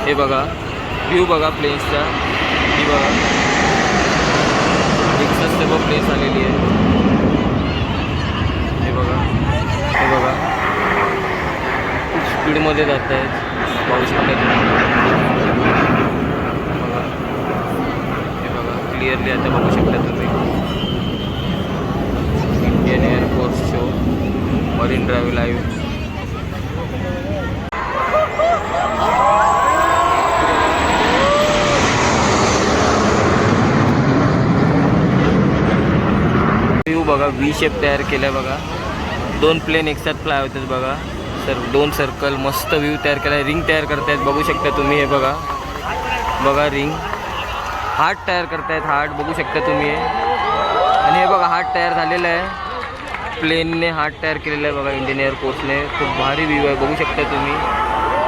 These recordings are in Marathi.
हे बघा व्ह्यू बघा प्लेन्सचा. ही बघा एक्सेस सर्व प्लेन्स आलेली आहे. हे बघा खूप स्पीडमध्ये जात आहेत. पाऊस पडत बघा. हे बघा क्लिअरली आता बघू शकता तुम्ही. Indian air force show marine drive live. View बघा व्ही शेप तयार केला आहे बघा. 2 प्लेन एकसाथ फ्लाय होतात बघा. 2 सर्कल मस्त व्ह्यू तयार केला आहे. रिंग तयार करतायत बघू शकता तुम्ही. हे बघा रिंग. हार्ट तयार करतायत. हार्ट बघू शकता तुम्ही. आणि हे बघा हार्ट तयार झालेला आहे. प्लेनने हार्ट तयार केलेला आहे बघा इंडियन एअरफोर्सने. खूप भारी व्ह्यू आहे बघू शकता तुम्ही.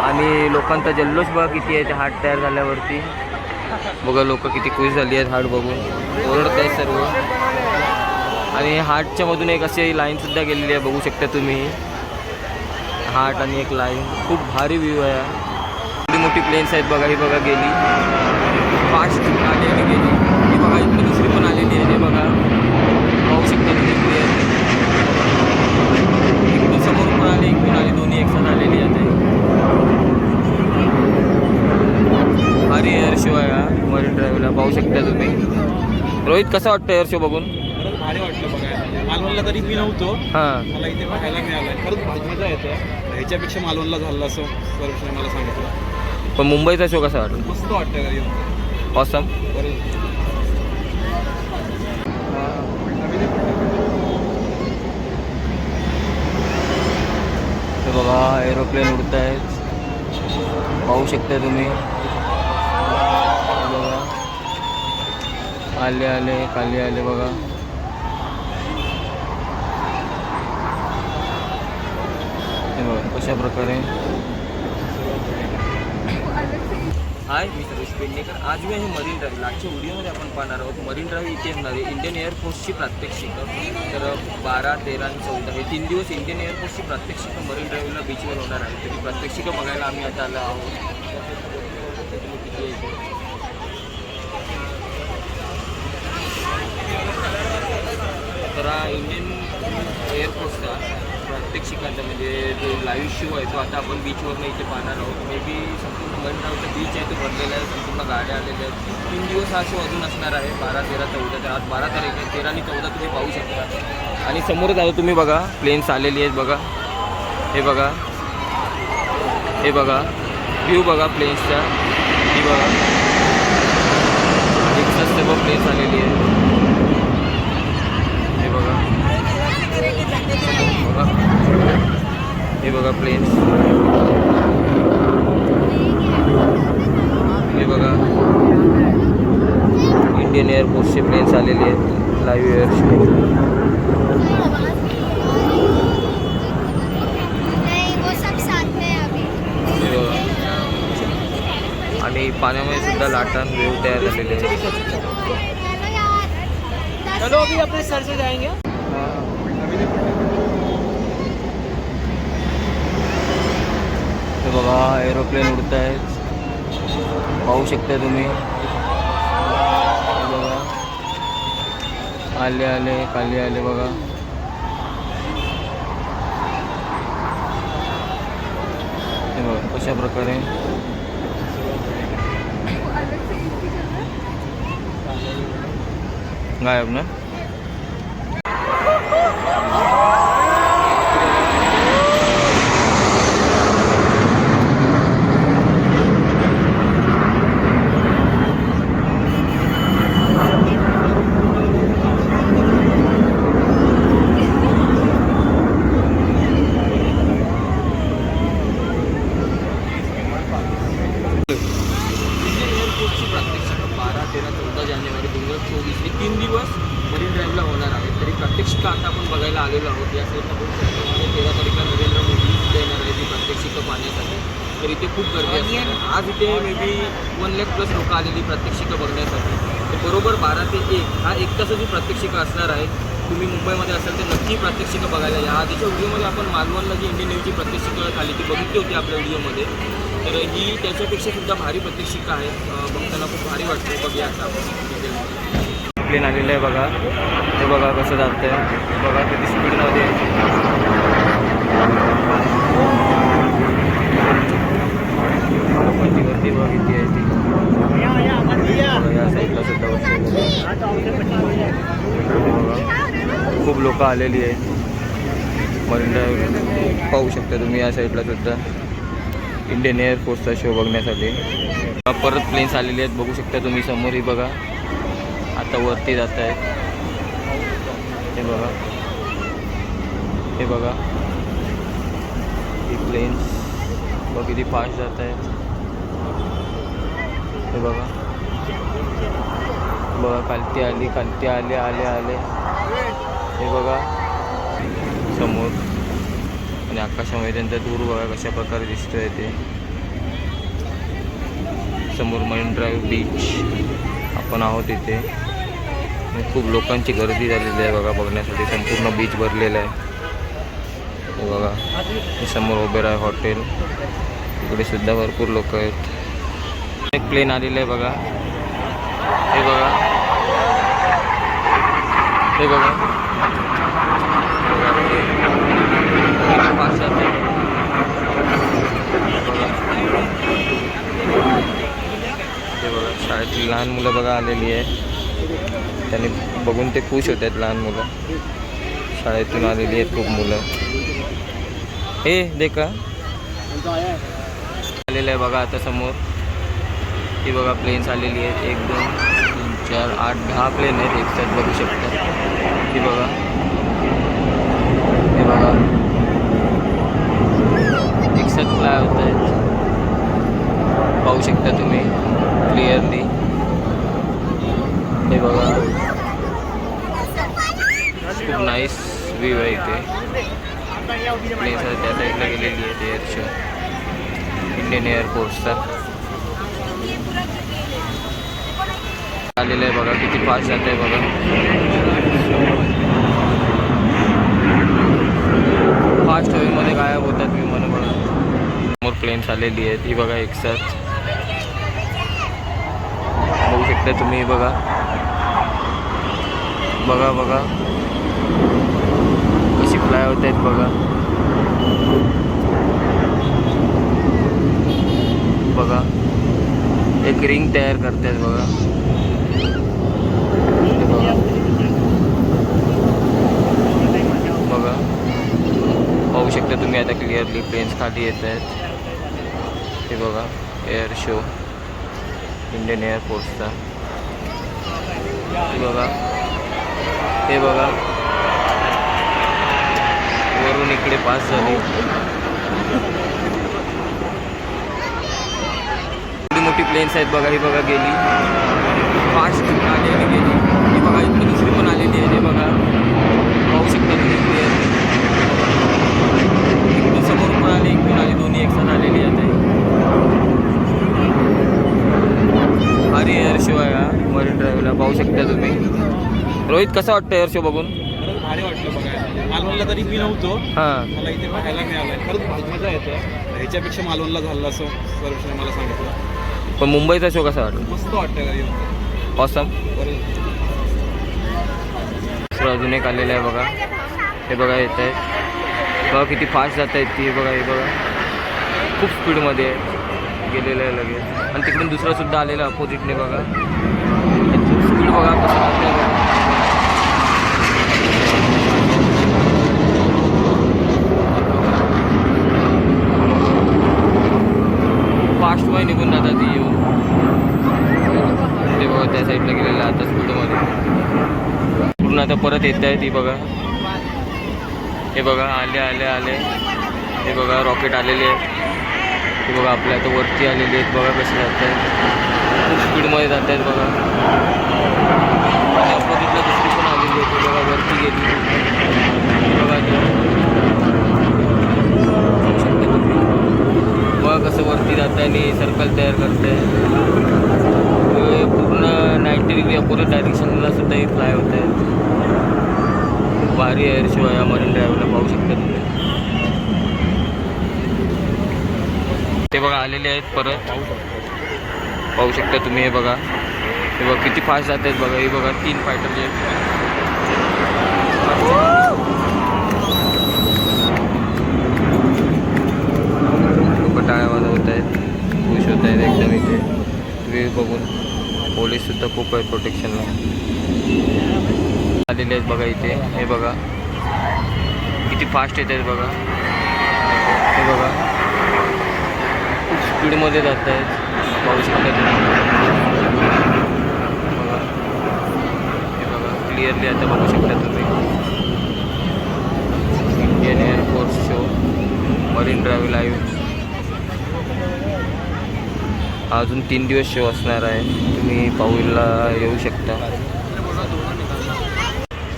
आणि लोकांचा जल्लोष बघा किती आहे ते हार्ट तयार झाल्यावरती. बघा लोक किती खुश झाली आहेत हार्ट बघून. ओरडत आहेत सर्व. आणि हार्टच्या मधून एक अशी लाईनसुद्धा गेलेली आहे बघू शकता तुम्ही. हार्ट आणि एक लाईन. खूप भारी व्ह्यू आहे. एवढी मोठी प्लेन्स आहेत बघा. ही बघा गेली फास्ट आलेली गेली. ही बघा इकडे दुसरी पण आलेली आहे. हे बघा पाहू शकता तुम्ही क्लिअर. इकडून समोर पण आली इकडून आली. दोन्ही एकसाथ आलेली आहे. भारी एअर शो आहे हा मरीन ड्राईव्हला पाहू शकता तुम्ही. रोहित कसा वाटतं एअर शो बघून? भारी वाटलं बघायला. मालवणला तरी मी नव्हतो. हां मला इथे बघायला मिळालं. खरंच मजा येते. ह्याच्यापेक्षा मालवणला झालं असं सर्वेशने मला सांगितलं. पण मुंबईचा शो कसा वाटला? मस्त वाटतं घरी येऊन. ऑसम. बघा एरोप्लेन उडत आहेत पाहू शकता तुम्ही. बघा आले खाली आले बघा. कशा प्रकारे. हाय मी सर्वेश पेडणेकर. आज मी आहे मरीन ड्राईव्ह. आजच्या व्हिडिओमध्ये आपण पाहणार आहोत मरीन ड्राईव्ह इथे येणार आहे इंडियन एअरफोर्सची प्रात्यक्षिकं. तर 12, 13 आणि 14 हे 3 दिवस इंडियन एअरफोर्सची प्रात्यक्षिकं मरीन ड्राईव्हला बीचवर होणार आहे. तर ती प्रात्यक्षिकं बघायला आम्ही आता आलो आहोत. तर इंडियन एअरफोर्सचा प्रात्यक्षिकांचा म्हणजे जो लाईव्ह शो आहे तो आता आपण बीचवरनं इथे पाहणार आहोत. मे बी संपूर्ण मरीन ड्राईव्हचा बीच आहे तो भरलेला आहे. संपूर्ण गाड्या आलेल्या आहेत. 3 दिवस हा शो अजून असणार आहे. 12, 13, 14. तर आज 12 तारीख आहे. 13 आणि 14 तुम्ही पाहू शकता. आणि समोरच आहे तुम्ही बघा प्लेन्स आलेली आहेत बघा. हे बघा व्ह्यू बघा प्लेन्सचा. ही बघा एक्सेस सर्व प्लेन्स आलेली आहे. हे बघा प्लेन्स. हे बघा इंडियन एअरफोर्सचे प्लेन्स आलेले आहेत लाईव्ह एअर शो. आणि पाण्यामध्ये सुद्धा लाटान वेव तयार झालेले आहेत. चलो अभी अपने सर से जाएंगे. हे बघा एरोप्लेन उडत आहेत पाहू शकता तुम्ही. बघा आले खाली आले बघा. हे बघा कशा प्रकारे. गायब ना. जानेवारी 2024 हे 3 दिवस मरीन ड्राईव्हला होणार आहे. तरी प्रात्यक्षिकं आता आपण बघायला आलेलो आहोत. या साईडला बघू शकतो 13 तारीखला नरेंद्र मोदी सुद्धा येणार आहे ती प्रात्यक्षिकं पाहण्यासाठी. तर इथे खूप गर्दी असते. आज इथे मे बी 1 लाख प्लस लोक आलेली प्रात्यक्षिकं बघण्यासाठी. तर बरोबर 12 ते 1 हा 1 तासाची प्रात्यक्षिकं असणार आहे. तुम्ही मुंबईमध्ये असाल तर नक्की प्रात्यक्षिकं बघायला या. आधीच्या व्हिडिओमध्ये आपण मालवणला जी इंडियन नेव्हीची प्रात्यक्षिकं झाली ती बघितली होती आपल्या व्हिडिओमध्ये. तर ही त्याच्यापेक्षा सुद्धा भारी प्रतीक्षिका आहे. बघताना खूप भारी वाटते. बघूया आता आपण. प्लेन आलेलं आहे बघा. हे बघा कसं जातं आहे. बघा किती स्पीडमध्ये वरती बघा किती आहे ती. या साईडला सुद्धा खूप लोक आलेली आहेत. मरीन ड्राईव्ह पाहू शकता तुम्ही या साईडला सुद्धा इंडियन एअरफोर्सचा शो बघण्यासाठी. परत प्लेन्स आलेले आहेत बघू शकता तुम्ही समोर. ही बघा आता वरती जात आहेत. हे बघा हे बघा ही प्लेन्स बघ किती फास्ट जात आहेत. हे बघा बघा खालती आली खालती आले आले आले. हे बघा समोर आणि आकाशामध्ये त्यांचा दूर बघा कशा प्रकारे दिसतोय ते. समोर मरीन ड्राईव्ह बीच आपण आहोत इथे. खूप लोकांची गर्दी झालेली आहे बघा बघण्यासाठी. संपूर्ण बीच भरलेला आहे. हे बघा हे समोर ओबेरॉय हॉटेल. इकडे सुद्धा भरपूर लोक आहेत. एक प्लेन आलेलं आहे बघा. हे बघा हे बघा फास्ट जाते. हे बघा शाळेतली लहान मुलं बघा आलेली आहे. त्यांनी बघून ते खुश होत आहेत. लहान मुलं शाळेतून आलेली आहेत खूप मुलं. हे देखा आलेलं आहे बघा आता समोर. ही बघा प्लेन्स आलेली आहेत. 1 2 3 4 8 10 प्लेन आहेत एक साथ बघू शकता. ही बघा हे बघा एक साथ फ्लाय होत आहेत. पाहू शकता तुम्ही क्लिअरली. हे बघा खूप नाईस व्ह्यू आहे इथे. प्लेन्स त्या साईडला गेलेली आहे एअर शो इंडियन एअरफोर्सचा आलेलं आहे बघा. किती फास्ट जात आहे बघा. फास्ट वेमध्ये गायब होतात विमानं बघा. समोर प्लेन्स आलेली आहेत. ही बघा एक साथ बघू शकता तुम्ही. बघा बघा बघा कशी फ्लाय होत आहेत बघा. बघा एक रिंग तयार करतात बघा. बघा पाहू शकता तुम्ही आता क्लिअरली प्लेन्स खाली येत आहेत. हे बघा एअर शो इंडियन एअरफोर्सचा. बघा हे बघा वरून इकडे पास झाली. एवढी मोठी प्लेन्स आहेत बघा. ही बघा गेली फास्ट आलेली गेली. ही बघा इकडे दुसरी पण आलेली आहे. हे बघा पाहू शकता तुम्ही क्लिअर. इकडून समोर पण आले इकडून आली. दोन्ही एकसाथ आलेली आहे. भारी एअर शो आहे हा मरीन ड्राईव्हला. पाहू शकता तुम्ही. रोहित कसा वाटतं एअर शो बघून? खरंच भारी वाटलं बघायला. मालवणला तरी मी नव्हतो. हां मला इथे पाहायला मिळालं. खरंच भारी मजा येते. ह्याच्यापेक्षा मालवणला झालं असं सर्वेशने मला सांगितलं. पण मुंबईचा शो कसा वाटतो? मस्त वाटतं घरी येऊन. ऑसम. अजून एक आलेलं आहे बघा. हे बघा येत आहे बघा किती फास्ट जात आहेत ती. बघा हे बघा खूप स्पीडमध्ये गेलेलं आहे लगेच. आणि तिकडून दुसरं सुद्धा आलेलं अपोजिटने बघा. स्पीड बघा कसं जातं आहे बघा. फास्ट वाय निघून जातात ती येऊन. ते बघा त्या साईडला गेलेलं आता स्पीडमध्ये पूर्ण. आता परत येत आहे ती बघा. हे बघा आले आले आले. हे बघा रॉकेट आलेले आहेत. हे बघा आपल्या आता वरती आलेले आहेत. बघा कसे जात आहेत. खूप स्पीडमध्ये जात आहेत बघा. आणि अपोजिटला दुसरी पण आलेली आहे. ते बघा वरती गेली. बघा बघा कसं वरती जात आहे आणि सर्कल तयार करत आहे. पूर्ण 90 डिग्री अपोजिट डायरेक्शनला सुद्धा ही फ्लाय होत आहे. खूप भारी एअर शो आहे मरीन ड्राईव्हला. पाहू शकता तुम्ही. ते बघा आलेले आहेत परत, पाहू शकता तुम्ही. हे बघा, हे बघा किती फास्ट जात आहेत बघा. हे बघा 3 फायटर जे लोक टाळ्या वाजवत आहेत, खुश होत आहेत एकदम. इथे व्ह्यू बघून पोलीस सुद्धा खूप आहेत प्रोटेक्शनला आलेले आहेत बघा. इथे हे बघा किती फास्ट येत आहेत बघा. हे बघा खूप स्पीडमध्ये जात आहेत, पाहू शकता तुम्ही. बघा हे बघा क्लिअरली आता बघू शकता तुम्ही. Indian air force show marine drive live अजून 3 दिवस शो असणार आहे, तुम्ही पाहूला येऊ शकता.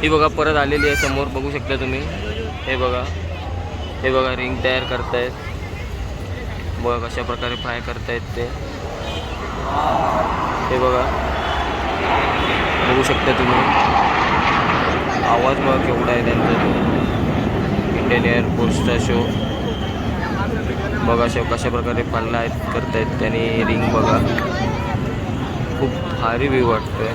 ही बघा परत आलेली आहे समोर, बघू शकता तुम्ही. हे बघा, हे बघा रिंग तयार करतायत बघा, कशा प्रकारे फ्राय करतायत ते. हे बघा बघू शकता तुम्ही. आवाज बघा केवढा आहे त्यांचा तो. इंडियन एअरफोर्सचा शो बघा, कशा प्रकारे पाल्ला आहेत करतायत त्यांनी. रिंग बघा खूप भारी व्ह्यू वाटतोय,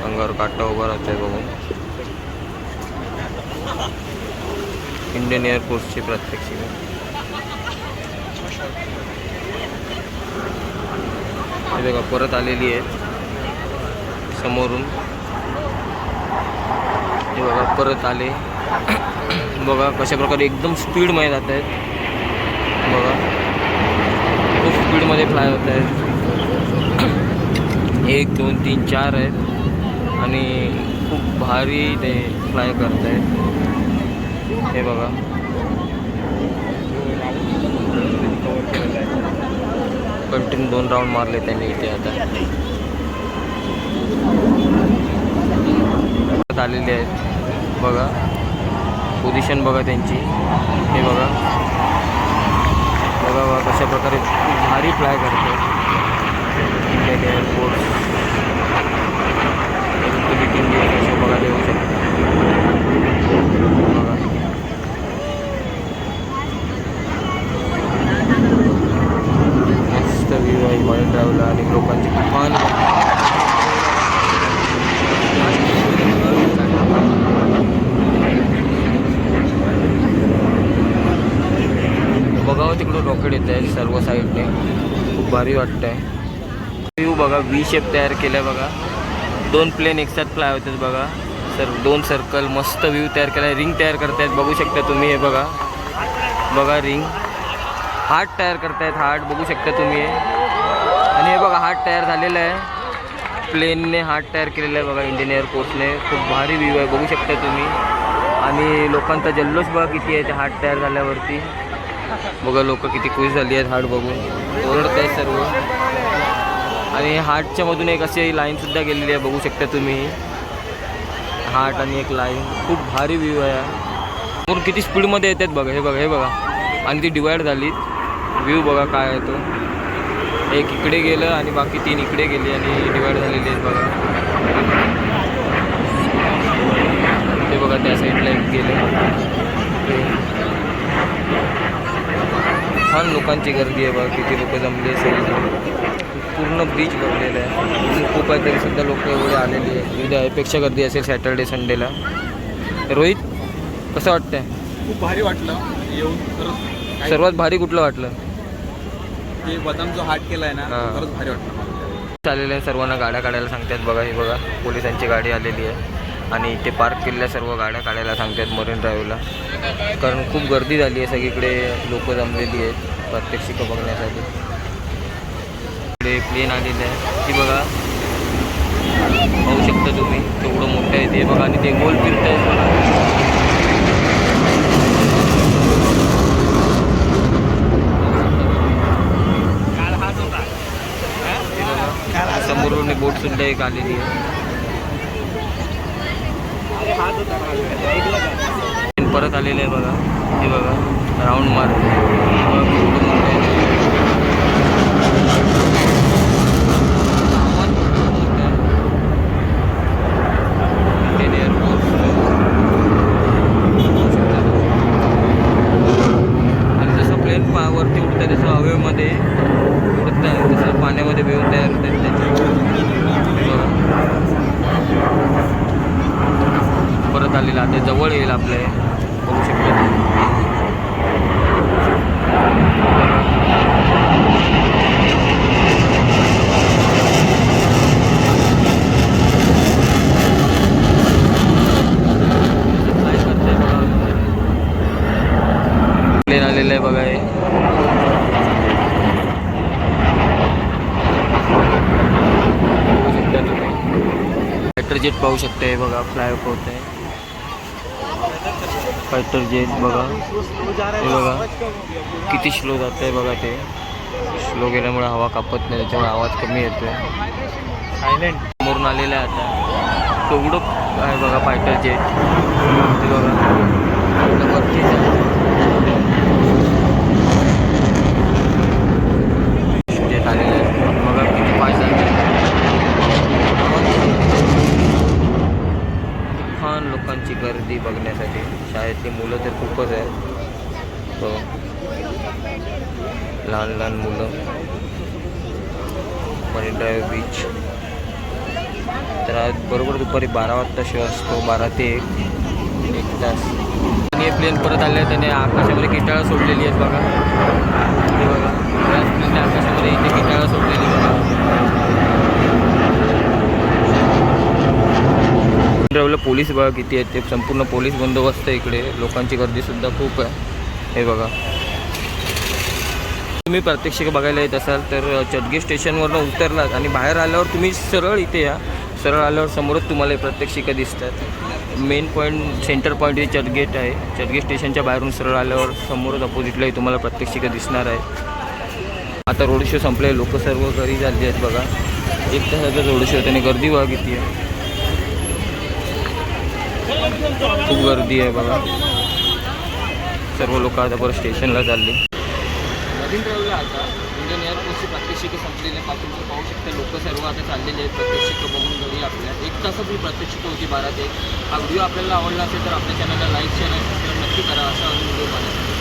अंगावर काटा उभा राहतोय बघून. इंडियन एअरफोर्सची प्रात्यक्षिक हे बघा परत आलेली आहे समोरून. हे बघा परत आले बघा, कशा प्रकारे एकदम स्पीडमध्ये जात आहेत बघा. खूप स्पीडमध्ये फ्लाय होत आहेत. 1 2 3 4 आहेत आणि खूप भारी ते फ्लाय करत आहेत. हे बघा कंटिन्यू 2 राऊंड मारले त्यांनी इथे. आता आलेले आहेत बघा, पोझिशन बघा त्यांची. हे बघा बघा बघा कशा प्रकारे भारी फ्लाय करते इंडियन एअरफोर्स. इंडिया कशा बघा येऊ शकतो बघा. मस्त व्ह्यू आहे मरीन ड्राईव्हला आणि लोकांची तुफान बघावं. तिकडून रॉकेट येत आहे सर्व साईडने, खूप भारी वाटतं आहे. व्ह्यू बघा, V शेप तयार केला आहे बघा. 2 प्लेन एकसाथ फ्लाय होतात बघा. 2 सर्कल मस्त व्ह्यू तयार केला आहे. रिंग तयार करतायत बघू शकता तुम्ही. हे बघा बघा रिंग. हार्ट तयार करतायत, हार्ट बघू शकता तुम्ही. आणि हे बघा हार्ट तयार झालेला आहे, प्लेनने हार्ट तयार केलेला आहे बघा इंडियन एअरफोर्सने. खूप भारी व्ह्यू आहे बघू शकता तुम्ही. आणि लोकांचा जल्लोष बघा किती आहे ते हार्ट तयार झाल्यावरती बघा. लोक किती खुश झाली आहेत हार्ट बघून, ओरडत आहेत सर्व. आणि हार्टच्या मधून एक अशी लाईनसुद्धा गेलेली आहे बघू शकता तुम्ही. हार्ट आणि एक लाईन, खूप भारी व्ह्यू आहे. म्हणून किती स्पीडमध्ये येतात बघा. हे बघा, हे बघा. आणि ती डिवाईड झाली व्ह्यू बघा काय आहे तो. एक इकडे गेलं आणि बाकी 3 इकडे गेली आणि डिवाईड झालेली आहेत बघा. ते बघा त्या साईडला एक गेलं. छान लोकांची गर्दी आहे बघा, किती लोक जमले असेल. पूर्ण बीच भरलेलं आहे, खूप आहे तरी सुद्धा लोक एवढे आलेली आहे. उद्या यापेक्षा गर्दी असेल सॅटर्डे संडेला. रोहित कसं वाटतंय? खूप भारी वाटलं येऊन. खरंच सर्वात भारी कुठलं वाटलं? ते बदाम जो हाट केला आहे ना, खरंच भारी वाटलं. चाललेलं आहे, सर्वांना गाड्या काढायला सांगतात बघा. हे बघा पोलिसांची गाडी आलेली आहे आणि ते पार्क केलेल्या सर्व गाड्या काढायला सांगतात मरीन ड्राईव्हला, कारण खूप गर्दी झाली आहे सगळीकडे. लोक जमलेली आहेत प्रात्यक्षिकं बघण्यासाठी. इकडे प्लेन आलेलं आहे, ती बघा पाहू शकता तुम्ही. तेवढं मोठं आहे ते बघा आणि ते गोल फिरत आहे बघा. समोरून बोट सुद्धा एक आलेली आहे. परत आलेलं आहे बघा. हे बघा राऊंड मार इंडियन एअरफोर्स. आणि जसं प्लेन वरती घेऊन तयार होतात त्याचे बघा. परत आलेला आता जवळ येईल आपल्या बघू शकता. काय करताय बघा. प्लेन आलेलं आहे बघा हे. बघू शकता तुम्ही फायटर जेट पाहू शकता हे बघा फ्लाय ऑफ होत आहे. फायटर जेट बघा हे बघा किती स्लो जात आहे बघा. ते स्लो गेल्यामुळे हवा कापत नाही त्याच्यामुळे आवाज कमी येतोय. सायलेंट समोरून आलेलं आहे आता तेवढं आहे बघा फायटर जेट. ते बघा वरतीच आहे. जेट आलेलं आहे बघा किती फास्ट आहे. छान लोकांची गर्दी बघण्यासाठी. शाळेतली मुलं तर खूपच आहे. हो लहान लहान मुलं. मरीन ड्राईव्ह बीच तर आज बरोबर दुपारी 12 वाजता शो असतो. 12 ते 1 तास. आणि हे प्लेन परत आले आहे त्याने आकाशामध्ये किटाळं सोडलेली आहेत बघा. हे बघा त्याच प्लेनने आकाशामध्ये इथे किटाळं सोडलेली बघा. ड्राईव्हला पोलीस बघा किती आहेत. ते संपूर्ण पोलीस बंदोबस्त आहे इकडे. लोकांची गर्दीसुद्धा खूप आहे हे बघा. तुम्ही प्रात्यक्षिक बघायला येत असाल तर चटगे स्टेशनवरनं उतरलात आणि बाहेर आल्यावर तुम्ही सरळ इथे या. सरळ आल्यावर समोरच तुम्हाला हे प्रात्यक्षिकं दिसतात. मेन पॉईंट सेंटर पॉईंट हे चटगेट आहे. चटगे स्टेशनच्या बाहेरून सरळ आल्यावर समोरच अपोजिटलाही तुम्हाला प्रात्यक्षिकं दिसणार आहे. आता रोड शो संपले. लोक सर्व घरी झाली आहेत बघा. 1 तासाचा रोड शो त्याने गर्दी बघा किती आहे. खूप गर्दी आहे बघा. सर्व लोक आता परत स्टेशनला चालली. मरीन ड्राईव्हला आता इंडियन एअरफोर्सची प्रात्यक्षिकं संपलेली आहे. तुम्ही पाहू शकता लोक सर्व आता चाललेले आहेत प्रात्यक्षिकं बघून घरी. आपल्या 1 तासापूर्वी प्रात्यक्षिकं होती 12 ते 1. हा व्हिडिओ आपल्याला आवडला असेल तर आपल्या चॅनलला लाईक शेअर आणि सबस्क्राईब नक्की करा. असा व्हिडिओ पाहण्यासाठी